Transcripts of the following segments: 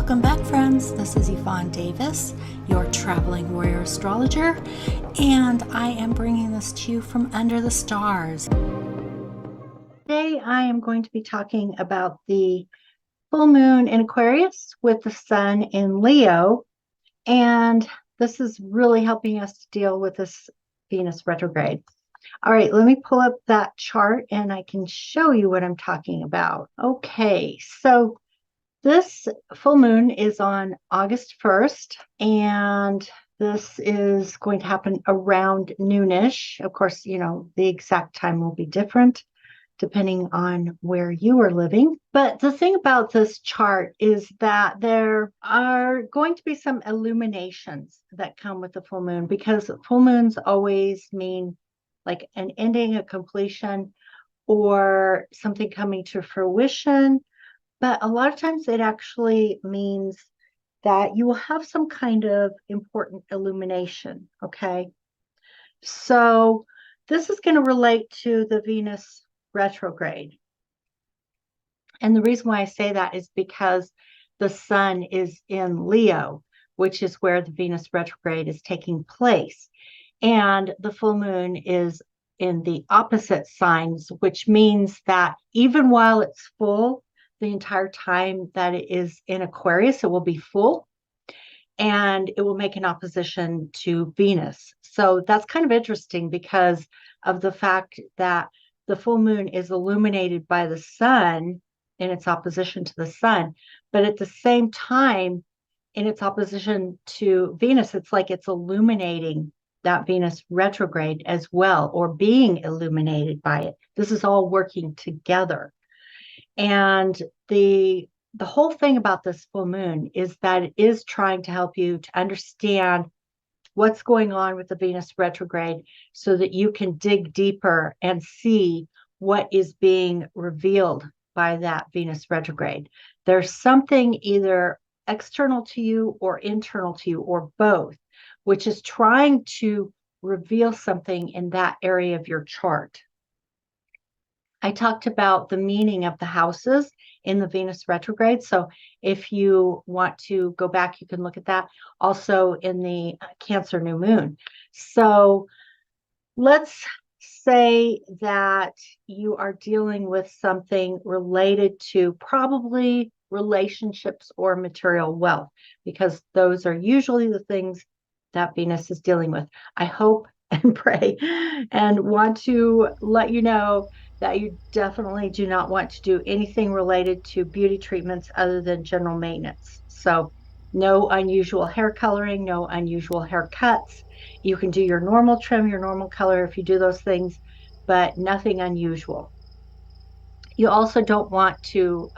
Welcome back, friends. This is Yvonne Davis, your traveling warrior astrologer, and I am bringing this to you from under the stars. Today, I am going to be talking about the full moon in Aquarius with the sun in Leo, and this is really helping us to deal with this Venus retrograde. All right, let me pull up that chart and I can show you what I'm talking about. Okay, so this full moon is on August 1st, and this is going to happen around noonish. Of course, the exact time will be different depending on where you are living. But the thing about this chart is that there are going to be some illuminations that come with the full moon, because full moons always mean like an ending, a completion, or something coming to fruition. But a lot of times it actually means that you will have some kind of important illumination, okay? So this is going to relate to the Venus retrograde. And the reason why I say that is because the sun is in Leo, which is where the Venus retrograde is taking place. And the full moon is in the opposite signs, which means that even while it's full, the entire time that it is in Aquarius, it will be full and it will make an opposition to Venus. So that's kind of interesting because of the fact that the full moon is illuminated by the sun in its opposition to the sun, but at the same time, in its opposition to Venus, it's like it's illuminating that Venus retrograde as well, or being illuminated by it. This is all working together. And the whole thing about this full moon is that it is trying to help you to understand what's going on with the Venus retrograde so that you can dig deeper and see what is being revealed by that Venus retrograde. There's something either external to you or internal to you, or both, which is trying to reveal something in that area of your chart. I talked about the meaning of the houses in the Venus retrograde. So if you want to go back, you can look at that also in the Cancer new moon. So let's say that you are dealing with something related to probably relationships or material wealth, because those are usually the things that Venus is dealing with. I hope and pray and want to let you know that you definitely do not want to do anything related to beauty treatments other than general maintenance. So no unusual hair coloring, no unusual haircuts. You can do your normal trim, your normal color if you do those things, but nothing unusual. You also don't want to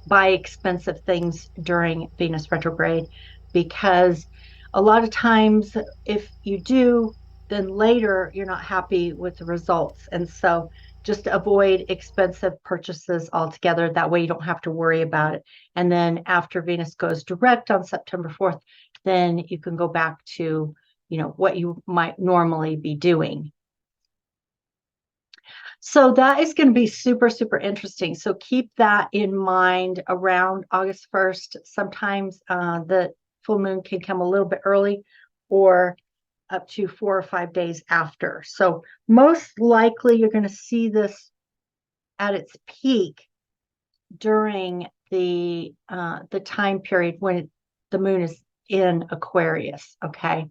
buy expensive things during Venus retrograde, because a lot of times if you do, then later you're not happy with the results. And so just avoid expensive purchases altogether. That way you don't have to worry about it. And then after Venus goes direct on September 4th, then you can go back to, what you might normally be doing. So that is going to be super, super interesting. So keep that in mind around August 1st. Sometimes the full moon can come a little bit early, or up to 4 or 5 days after. So most likely you're going to see this at its peak during the time period when the moon is in Aquarius. Okay,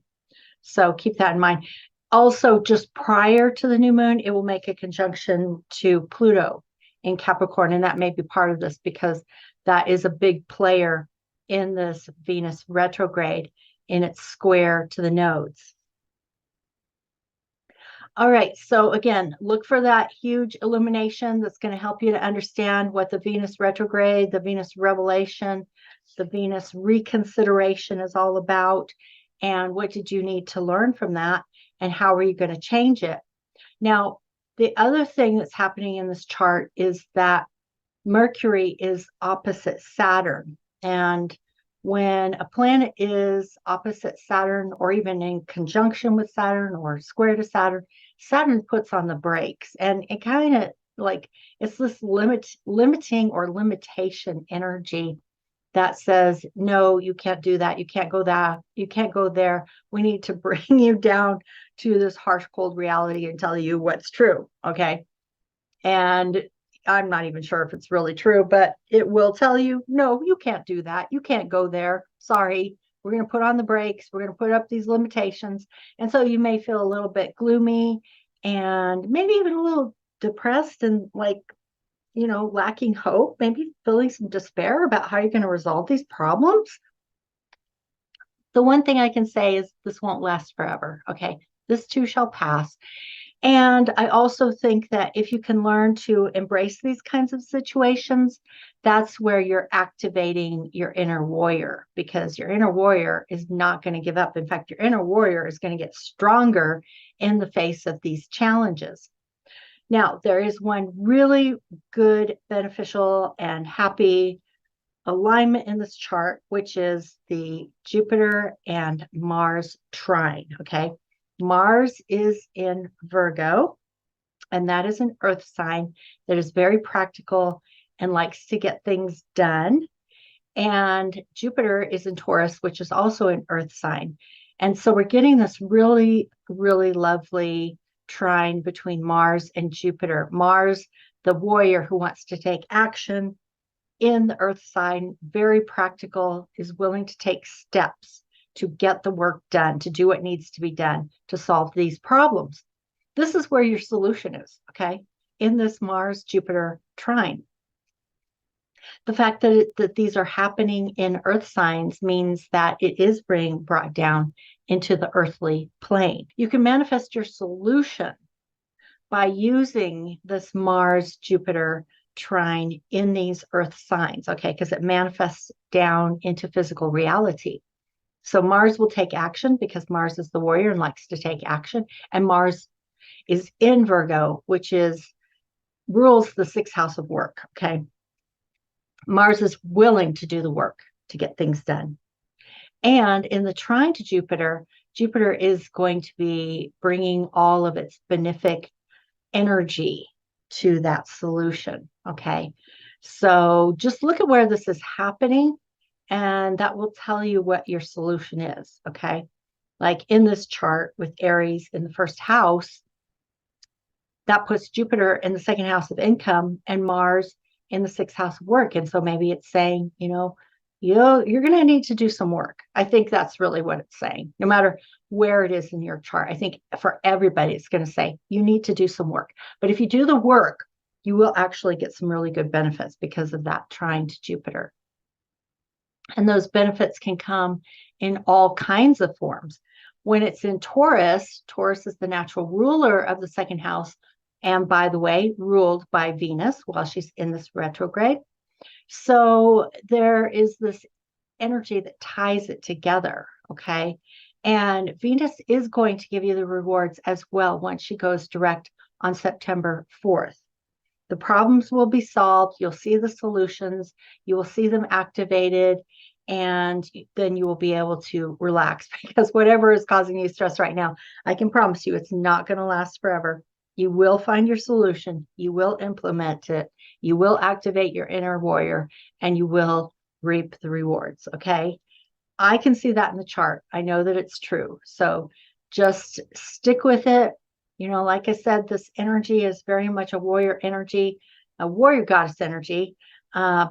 so keep that in mind. Also, just prior to the new moon, it will make a conjunction to Pluto in Capricorn, and that may be part of this because that is a big player in this Venus retrograde in its square to the nodes. All right, so again, look for that huge illumination that's going to help you to understand what the Venus retrograde, the Venus revelation, the Venus reconsideration is all about, and what did you need to learn from that, and how are you going to change it? Now, the other thing that's happening in this chart is that Mercury is opposite Saturn. And when a planet is opposite Saturn, or even in conjunction with Saturn or square to Saturn, Saturn puts on the brakes. And it kind of like, it's this limiting or limitation energy that says, no, you can't do that. You can't go that. You can't go there. We need to bring you down to this harsh, cold reality and tell you what's true. Okay. And I'm not even sure if it's really true, but it will tell you, no, you can't do that. You can't go there. Sorry. We're going to put on the brakes. We're going to put up these limitations. And so you may feel a little bit gloomy and maybe even a little depressed and like, lacking hope, maybe feeling some despair about how you're going to resolve these problems. The one thing I can say is this won't last forever. Okay. This too shall pass. And I also think that if you can learn to embrace these kinds of situations, that's where you're activating your inner warrior, because your inner warrior is not going to give up. In fact, your inner warrior is going to get stronger in the face of these challenges. Now, there is one really good, beneficial, and happy alignment in this chart, which is the Jupiter and Mars trine. Okay. Mars is in Virgo, and that is an earth sign that is very practical and likes to get things done. And Jupiter is in Taurus, which is also an earth sign. And so we're getting this really, really lovely trine between Mars and Jupiter. Mars, the warrior who wants to take action in the earth sign, very practical, is willing to take steps to get the work done, to do what needs to be done to solve these problems. This is where your solution is, okay? In this Mars Jupiter trine. The fact that these are happening in earth signs means that it is being brought down into the earthly plane. You can manifest your solution by using this Mars Jupiter trine in these earth signs, okay? Because it manifests down into physical reality. So Mars will take action because Mars is the warrior and likes to take action. And Mars is in Virgo, which rules the sixth house of work, okay? Mars is willing to do the work to get things done. And in the trine to Jupiter, Jupiter is going to be bringing all of its benefic energy to that solution, okay? So just look at where this is happening, and that will tell you what your solution is, okay? Like in this chart with Aries in the first house, that puts Jupiter in the second house of income and Mars in the sixth house of work. And so maybe it's saying, you're going to need to do some work. I think that's really what it's saying. No matter where it is in your chart, I think for everybody, it's going to say you need to do some work. But if you do the work, you will actually get some really good benefits because of that trine to Jupiter. And those benefits can come in all kinds of forms. When it's in Taurus, Taurus is the natural ruler of the second house. And by the way, ruled by Venus while she's in this retrograde. So there is this energy that ties it together, okay? And Venus is going to give you the rewards as well once she goes direct on September 4th. The problems will be solved. You'll see the solutions. You will see them activated. And then you will be able to relax, because whatever is causing you stress right now, I can promise you it's not going to last forever. You will find your solution. You will implement it. You will activate your inner warrior, and you will reap the rewards. Okay. I can see that in the chart. I know that it's true. So just stick with it. Like I said, this energy is very much a warrior energy, a warrior goddess energy,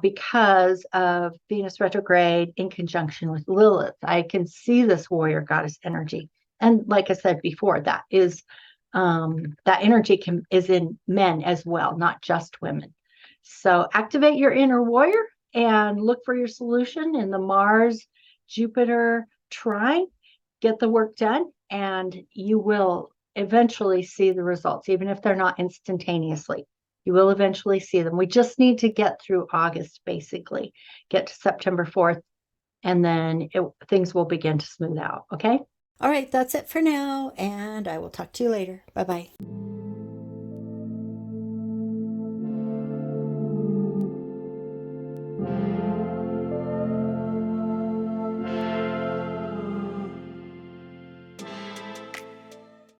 because of Venus retrograde in conjunction with Lilith. I can see this warrior goddess energy. And like I said before, that energy is in men as well, not just women. So activate your inner warrior and look for your solution in the Mars Jupiter trine. Get the work done, and you will eventually see the results, even if they're not instantaneously. You will eventually see them. We just need to get through August, basically, get to September 4th, and then things will begin to smooth out. Okay. All right, that's it for now, and I will talk to you later. Bye-bye.